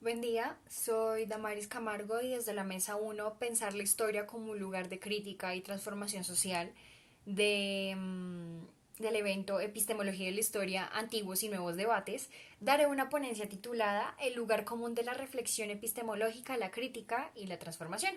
Buen día, soy Damaris Camargo y desde la Mesa uno pensar la historia como un lugar de crítica y transformación social de, del evento Epistemología de la Historia, Antiguos y Nuevos Debates, daré una ponencia titulada El lugar común de la reflexión epistemológica, la crítica y la transformación.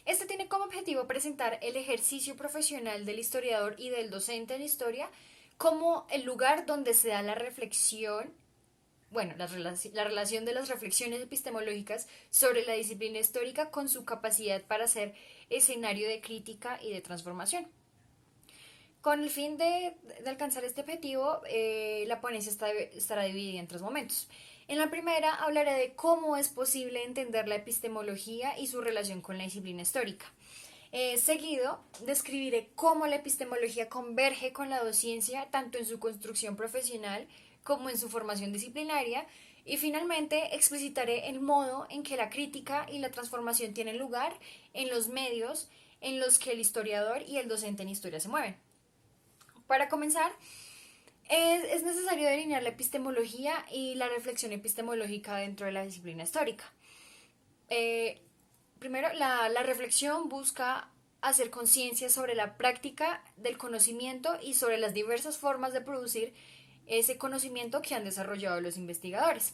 Este tiene como objetivo presentar el ejercicio profesional del historiador y del docente en historia como el lugar donde se da la reflexión, bueno, la relación de las reflexiones epistemológicas sobre la disciplina histórica con su capacidad para ser escenario de crítica y de transformación. Con el fin de alcanzar este objetivo, la ponencia estará dividida en tres momentos. En la primera hablaré de cómo es posible entender la epistemología y su relación con la disciplina histórica. Seguido, describiré cómo la epistemología converge con la docencia, tanto en su construcción profesional como en su formación disciplinaria. Y finalmente, explicitaré el modo en que la crítica y la transformación tienen lugar en los medios en los que el historiador y el docente en historia se mueven. Para comenzar, es necesario delinear la epistemología y la reflexión epistemológica dentro de la disciplina histórica. Eh, Primero, la reflexión busca hacer conciencia sobre la práctica del conocimiento y sobre las diversas formas de producir ese conocimiento que han desarrollado los investigadores.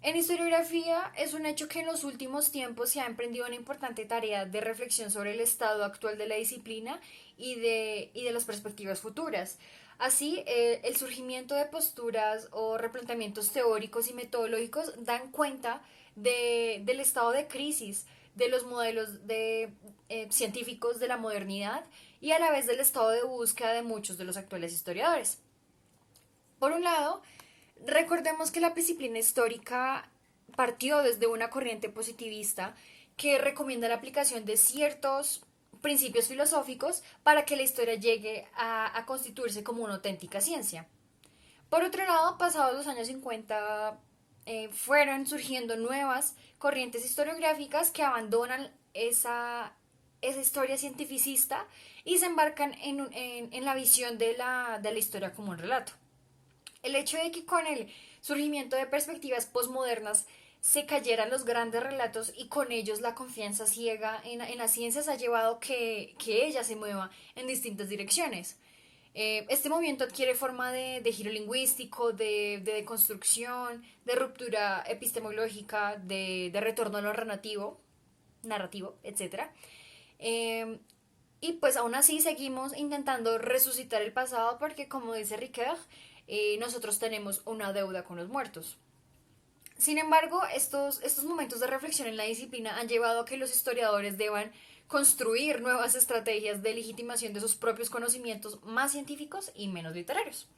En historiografía es un hecho que en los últimos tiempos se ha emprendido una importante tarea de reflexión sobre el estado actual de la disciplina y de las perspectivas futuras. Así, el surgimiento de posturas o replanteamientos teóricos y metodológicos dan cuenta del estado de crisis de los modelos científicos de la modernidad y a la vez del estado de búsqueda de muchos de los actuales historiadores. Por un lado, recordemos que la disciplina histórica partió desde una corriente positivista que recomienda la aplicación de ciertos principios filosóficos para que la historia llegue a constituirse como una auténtica ciencia. Por otro lado, pasados los años 50, fueron surgiendo nuevas corrientes historiográficas que abandonan esa historia cientificista y se embarcan en la visión de la historia como un relato. El hecho de que con el surgimiento de perspectivas posmodernas se cayeran los grandes relatos y con ellos la confianza ciega en las ciencias ha llevado que ella se mueva en distintas direcciones. Este movimiento adquiere forma de giro lingüístico, de deconstrucción, de ruptura epistemológica, de retorno a lo narrativo, etc. Eh, y pues aún así seguimos intentando resucitar el pasado porque, como dice Ricoeur, nosotros tenemos una deuda con los muertos. Sin embargo, estos momentos de reflexión en la disciplina han llevado a que los historiadores deban construir nuevas estrategias de legitimación de sus propios conocimientos más científicos y menos literarios.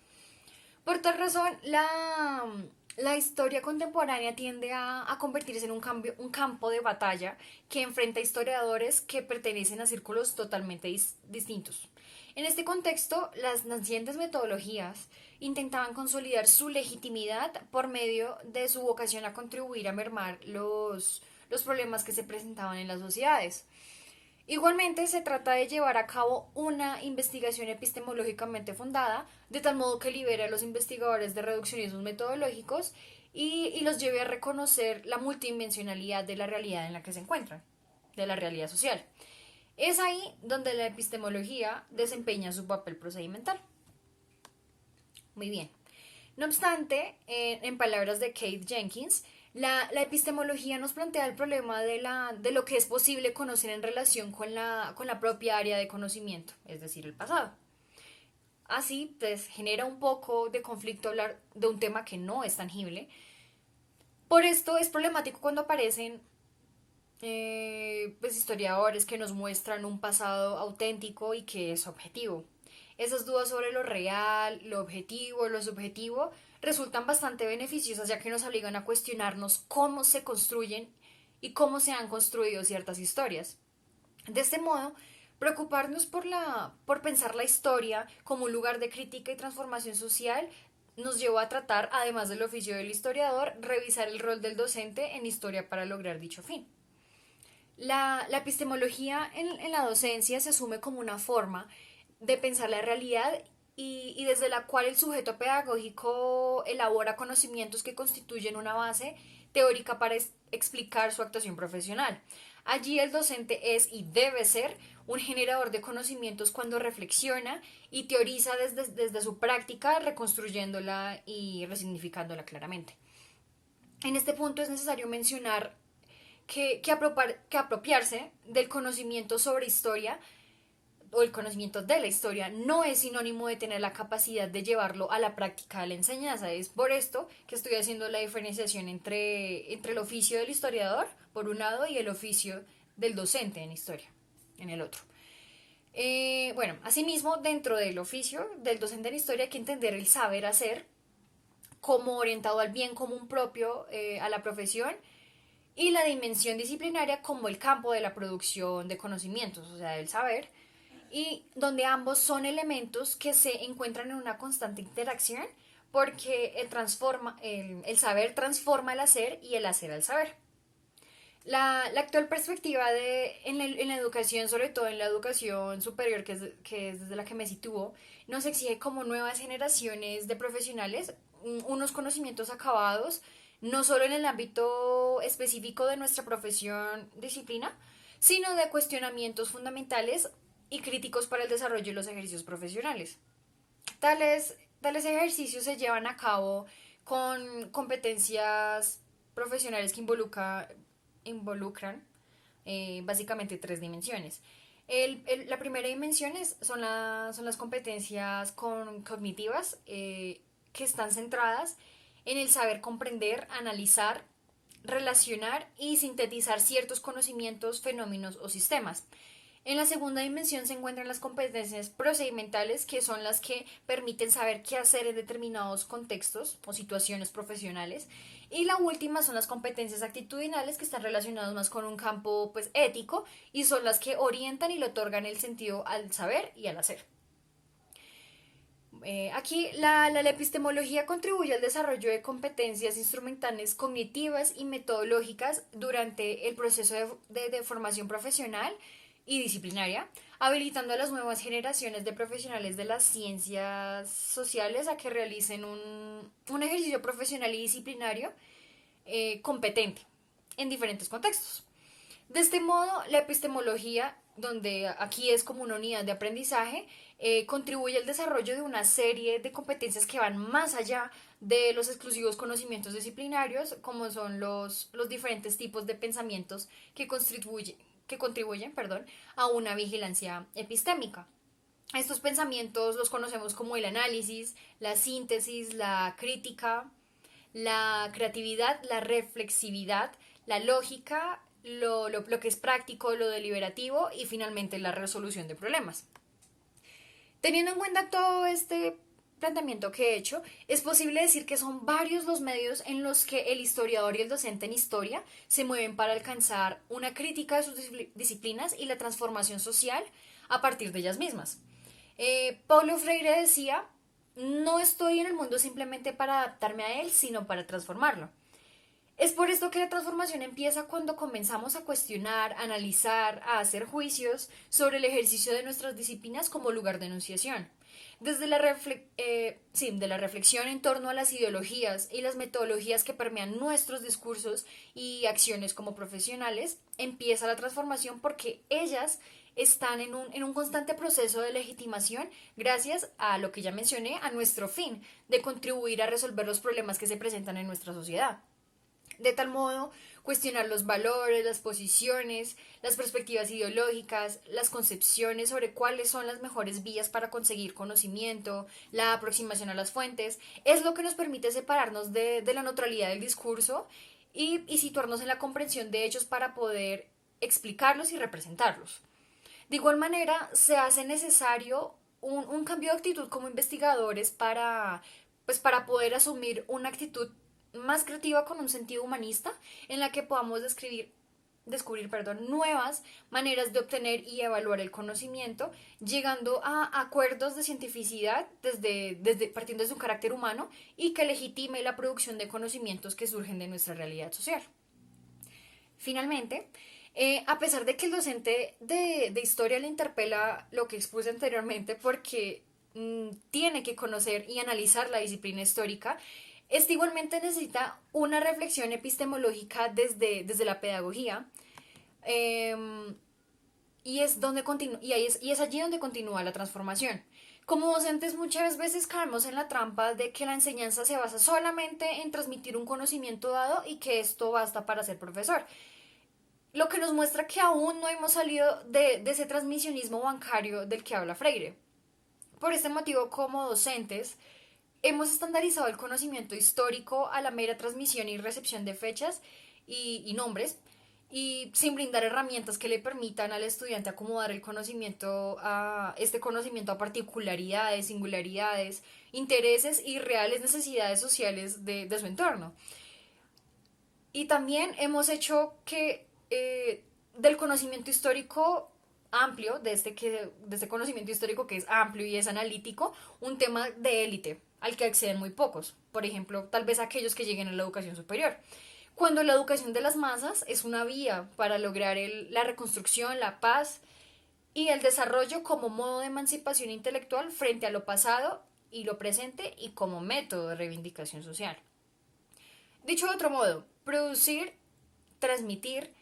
Por tal razón, la historia contemporánea tiende a convertirse en un campo de batalla que enfrenta historiadores que pertenecen a círculos totalmente distintos. En este contexto, las nacientes metodologías intentaban consolidar su legitimidad por medio de su vocación a contribuir a mermar los problemas que se presentaban en las sociedades. Igualmente, se trata de llevar a cabo una investigación epistemológicamente fundada, de tal modo que libere a los investigadores de reduccionismos metodológicos y los lleve a reconocer la multidimensionalidad de la realidad en la que se encuentran, de la realidad social. Es ahí donde la epistemología desempeña su papel procedimental. Muy bien. No obstante, en palabras de Kate Jenkins, la epistemología nos plantea el problema de lo que es posible conocer en relación con la propia área de conocimiento, es decir, el pasado. Así, pues, genera un poco de conflicto hablar de un tema que no es tangible. Por esto es problemático cuando aparecen pues, historiadores que nos muestran un pasado auténtico y que es objetivo. Esas dudas sobre lo real, lo objetivo, lo subjetivo resultan bastante beneficiosas ya que nos obligan a cuestionarnos cómo se construyen y cómo se han construido ciertas historias. De este modo, preocuparnos por pensar la historia como un lugar de crítica y transformación social nos llevó a tratar, además del oficio del historiador, revisar el rol del docente en historia para lograr dicho fin. La epistemología en la docencia se asume como una forma de pensar la realidad y desde la cual el sujeto pedagógico elabora conocimientos que constituyen una base teórica para explicar su actuación profesional. Allí el docente es y debe ser un generador de conocimientos cuando reflexiona y teoriza desde su práctica, reconstruyéndola y resignificándola claramente. En este punto es necesario mencionar que apropiarse del conocimiento sobre historia o el conocimiento de la historia no es sinónimo de tener la capacidad de llevarlo a la práctica de la enseñanza. Es por esto que estoy haciendo la diferenciación entre el oficio del historiador, por un lado, y el oficio del docente en historia, en el otro. Bueno, asimismo, dentro del oficio del docente en historia hay que entender el saber hacer como orientado al bien común propio a la profesión y la dimensión disciplinaria como el campo de la producción de conocimientos, o sea, del saber, y donde ambos son elementos que se encuentran en una constante interacción porque el saber transforma el hacer y el hacer al saber. La actual perspectiva en la educación, sobre todo en la educación superior, que es desde la que me sitúo, nos exige como nuevas generaciones de profesionales unos conocimientos acabados, no solo en el ámbito específico de nuestra profesión, disciplina, sino de cuestionamientos fundamentales y críticos para el desarrollo de los ejercicios profesionales. Tales ejercicios se llevan a cabo con competencias profesionales que involucran básicamente tres dimensiones. La primera dimensión son las competencias cognitivas que están centradas en el saber comprender, analizar, relacionar y sintetizar ciertos conocimientos, fenómenos o sistemas. En la segunda dimensión se encuentran las competencias procedimentales, que son las que permiten saber qué hacer en determinados contextos o situaciones profesionales. Y la última son las competencias actitudinales, que están relacionadas más con un campo pues, ético y son las que orientan y le otorgan el sentido al saber y al hacer. Aquí la epistemología contribuye al desarrollo de competencias instrumentales cognitivas y metodológicas durante el proceso de formación profesional y disciplinaria, habilitando a las nuevas generaciones de profesionales de las ciencias sociales a que realicen un ejercicio profesional y disciplinario competente en diferentes contextos. De este modo, la epistemología, donde aquí es como una unidad de aprendizaje, contribuye al desarrollo de una serie de competencias que van más allá de los exclusivos conocimientos disciplinarios, como son los diferentes tipos de pensamientos que contribuyen a una vigilancia epistémica. Estos pensamientos los conocemos como el análisis, la síntesis, la crítica, la creatividad, la reflexividad, la lógica, lo que es práctico, lo deliberativo y finalmente la resolución de problemas. Teniendo en cuenta todo este planteamiento que he hecho, es posible decir que son varios los medios en los que el historiador y el docente en historia se mueven para alcanzar una crítica de sus disciplinas y la transformación social a partir de ellas mismas. Paulo Freire decía, no estoy en el mundo simplemente para adaptarme a él, sino para transformarlo. Es por esto que la transformación empieza cuando comenzamos a cuestionar, a analizar, a hacer juicios sobre el ejercicio de nuestras disciplinas como lugar de enunciación. Desde de la reflexión en torno a las ideologías y las metodologías que permean nuestros discursos y acciones como profesionales, empieza la transformación porque ellas están en un constante proceso de legitimación gracias a lo que ya mencioné, a nuestro fin de contribuir a resolver los problemas que se presentan en nuestra sociedad. De tal modo, cuestionar los valores, las posiciones, las perspectivas ideológicas, las concepciones sobre cuáles son las mejores vías para conseguir conocimiento, la aproximación a las fuentes, es lo que nos permite separarnos de la neutralidad del discurso y situarnos en la comprensión de hechos para poder explicarlos y representarlos. De igual manera, se hace necesario un cambio de actitud como investigadores para poder asumir una actitud más creativa con un sentido humanista en la que podamos descubrir nuevas maneras de obtener y evaluar el conocimiento, llegando a acuerdos de cientificidad partiendo desde un carácter humano y que legitime la producción de conocimientos que surgen de nuestra realidad social. Finalmente, a pesar de que el docente de historia le interpela lo que expuse anteriormente, porque tiene que conocer y analizar la disciplina histórica, este igualmente necesita una reflexión epistemológica desde la pedagogía. em, y es allí donde continúa la transformación. Como docentes muchas veces caemos en la trampa de que la enseñanza se basa solamente en transmitir un conocimiento dado y que esto basta para ser profesor. Lo que nos muestra que aún no hemos salido de ese transmisionismo bancario del que habla Freire. Por este motivo, como docentes, hemos estandarizado el conocimiento histórico a la mera transmisión y recepción de fechas y nombres, y sin brindar herramientas que le permitan al estudiante acomodar el conocimiento a este conocimiento a particularidades, singularidades, intereses y reales necesidades sociales de su entorno. Y también hemos hecho que del conocimiento histórico amplio, de este conocimiento histórico que es amplio y es analítico, un tema de élite al que acceden muy pocos. Por ejemplo, tal vez aquellos que lleguen a la educación superior. Cuando la educación de las masas es una vía para lograr la reconstrucción, la paz y el desarrollo como modo de emancipación intelectual frente a lo pasado y lo presente y como método de reivindicación social. Dicho de otro modo, producir, transmitir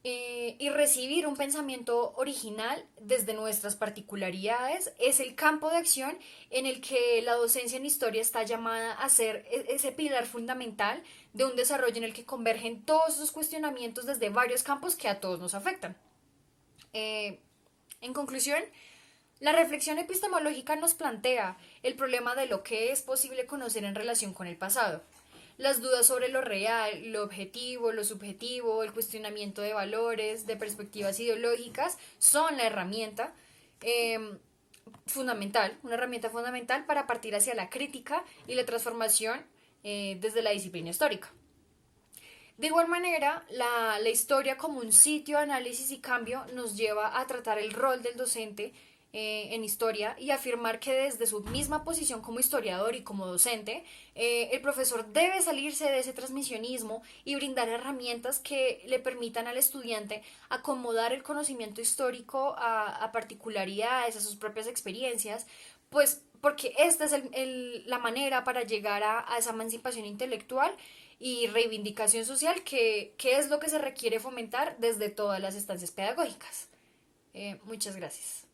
y recibir un pensamiento original desde nuestras particularidades es el campo de acción en el que la docencia en historia está llamada a ser ese pilar fundamental de un desarrollo en el que convergen todos esos cuestionamientos desde varios campos que a todos nos afectan. Eh, en conclusión, la reflexión epistemológica nos plantea el problema de lo que es posible conocer en relación con el pasado. Las dudas sobre lo real, lo objetivo, lo subjetivo, el cuestionamiento de valores, de perspectivas ideológicas, son la herramienta fundamental, una herramienta fundamental para partir hacia la crítica y la transformación desde la disciplina histórica. De igual manera, la historia como un sitio de análisis y cambio nos lleva a tratar el rol del docente en historia y afirmar que desde su misma posición como historiador y como docente, el profesor debe salirse de ese transmisionismo y brindar herramientas que le permitan al estudiante acomodar el conocimiento histórico a particularidades, a sus propias experiencias, pues porque esta es la manera para llegar a esa emancipación intelectual y reivindicación social que es lo que se requiere fomentar desde todas las estancias pedagógicas. Muchas gracias.